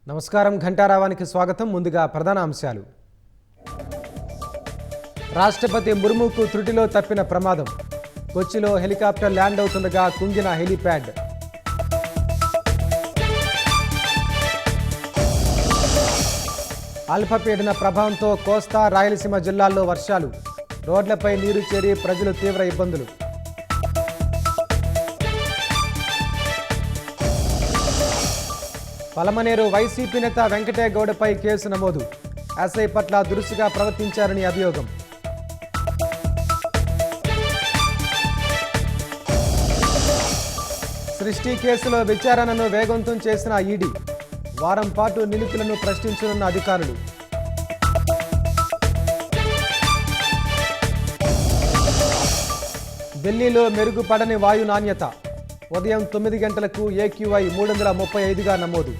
నమస్కారం ఘంటారావానికి స్వాగతం. ముందుగా ప్రధాన అంశాలు. రాష్ట్రపతి ముర్ముకు త్రుటిలో తప్పిన ప్రమాదం. కొచ్చిలో హెలికాప్టర్ ల్యాండ్ అవుతుండగా కుంగిన హెలీప్యాడ్. అల్పపీడన ప్రభావంతో కోస్తా రాయలసీమ జిల్లాల్లో వర్షాలు. రోడ్లపై నీరు చేరి ప్రజలు తీవ్ర ఇబ్బందులు. పలమనేరు వైసీపీ నేత వెంకటేగౌడపై కేసు నమోదు. ఎస్ఐ పట్ల దురుసుగా ప్రవర్తించారని అభియోగం. సృష్టి కేసులో విచారణను వేగవంతం చేసిన ఈడీ. వారం పాటు నిందితులను ప్రశ్నించనున్న అధికారులు. ఢిల్లీలో మెరుగుపడని వాయు నాణ్యత. ఉదయం 9 గంటలకు AQI 335గా నమోదు.